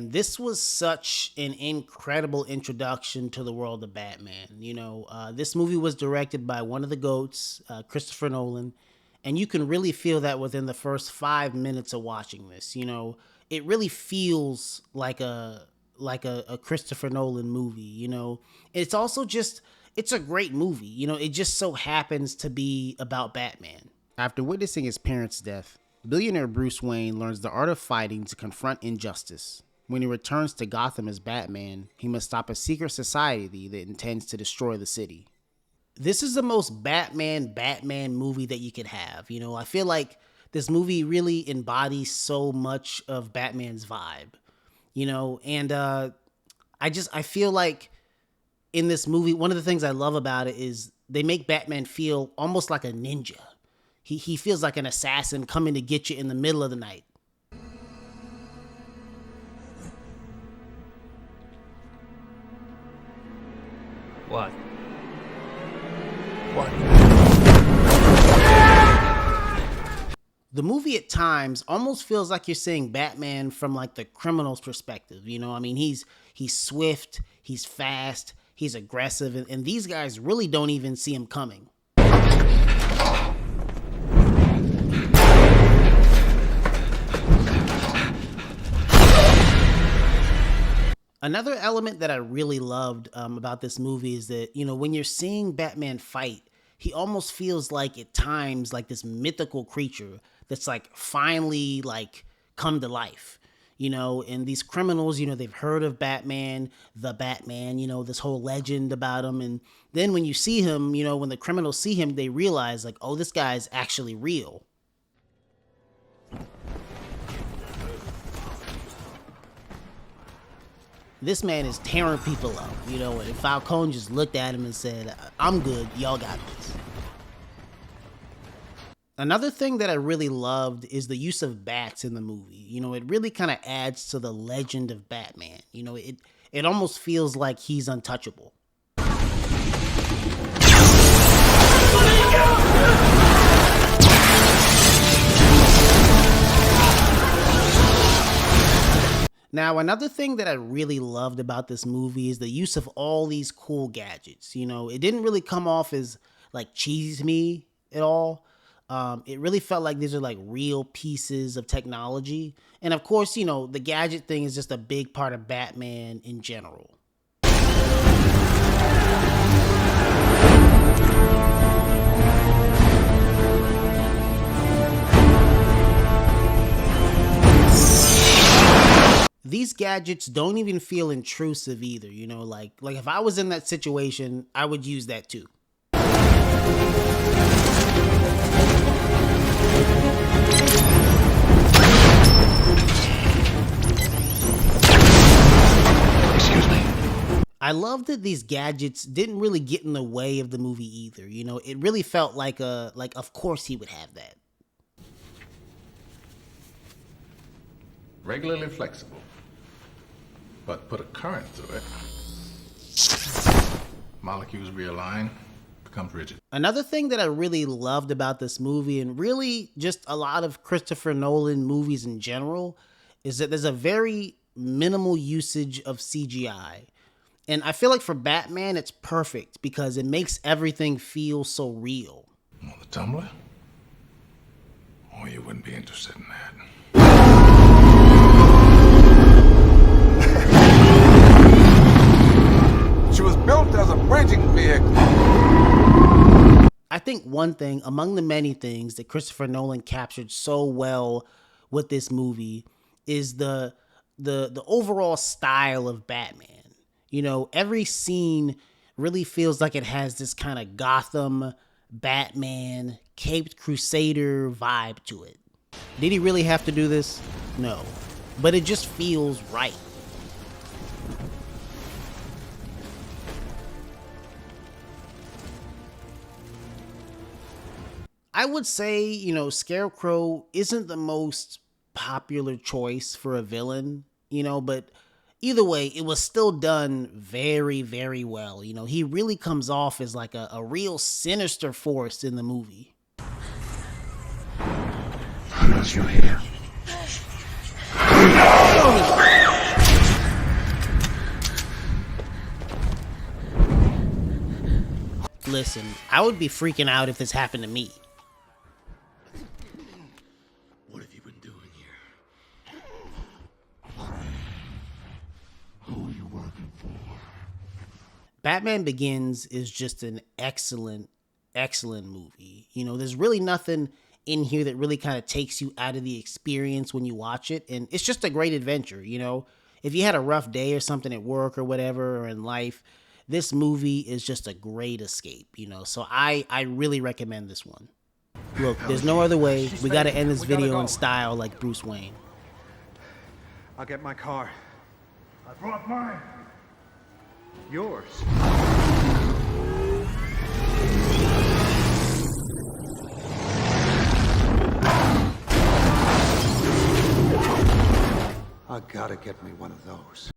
man, this was such an incredible introduction to the world of Batman. This movie was directed by one of the GOATs, Christopher Nolan, and you can really feel that within the first 5 minutes of watching this. It really feels like a Christopher Nolan movie. It's also just it's a great movie. It just so happens to be about Batman. After witnessing his parents' death, billionaire Bruce Wayne learns the art of fighting to confront injustice. When he returns to Gotham as Batman, he must stop a secret society that intends to destroy the city. This is the most Batman movie that you could have. I feel like this movie really embodies so much of Batman's vibe. And I feel like in this movie, one of the things I love about it is they make Batman feel almost like a ninja. He feels like an assassin coming to get you in the middle of the night. What? What? The movie at times almost feels like you're seeing Batman from like the criminal's perspective. He's swift, he's fast, he's aggressive, and these guys really don't even see him coming. Another element that I really loved about this movie is that, when you're seeing Batman fight, he almost feels like at times like this mythical creature that's like finally like come to life, and these criminals, they've heard of Batman, the Batman, this whole legend about him. And then when you see him, when the criminals see him, they realize like, oh, this guy's actually real. This man is tearing people up, and Falcone just looked at him and said, I'm good, y'all got this. Another thing that I really loved is the use of bats in the movie. It really kind of adds to the legend of Batman. It almost feels like he's untouchable. Now, another thing that I really loved about this movie is the use of all these cool gadgets. It didn't really come off as like cheesy to me at all. It really felt like these are like real pieces of technology. And of course, the gadget thing is just a big part of Batman in general. These gadgets don't even feel intrusive either, like if I was in that situation, I would use that too. Excuse me. I love that these gadgets didn't really get in the way of the movie either. It really felt like of course he would have that. Regularly flexible. But put a current through it, molecules realign, becomes rigid. Another thing that I really loved about this movie, and really just a lot of Christopher Nolan movies in general, is that there's a very minimal usage of CGI. And I feel like for Batman, it's perfect because it makes everything feel so real. Want the tumbler? Or you wouldn't be interested in that. She was built as a bridging vehicle. I think one thing among the many things that Christopher Nolan captured so well with this movie is the overall style of Batman. Every scene really feels like it has this kind of Gotham, Batman, Caped Crusader vibe to it. Did he really have to do this? No. But it just feels right. I would say, Scarecrow isn't the most popular choice for a villain, but either way, it was still done very, very well. He really comes off as like a real sinister force in the movie. Why are you here? listen, I would be freaking out if this happened to me. What have you been doing here? Who are you working for? Batman Begins is just an excellent, excellent movie. You know, there's really nothing in here that really kind of takes you out of the experience when you watch it. And it's just a great adventure, you know. If you had a rough day or something at work or whatever or in life, this movie is just a great escape, you know. So I really recommend this one. Look, there's no other way. We got to end this video in style like Bruce Wayne. I'll get my car. I brought mine. Yours. I gotta get me one of those.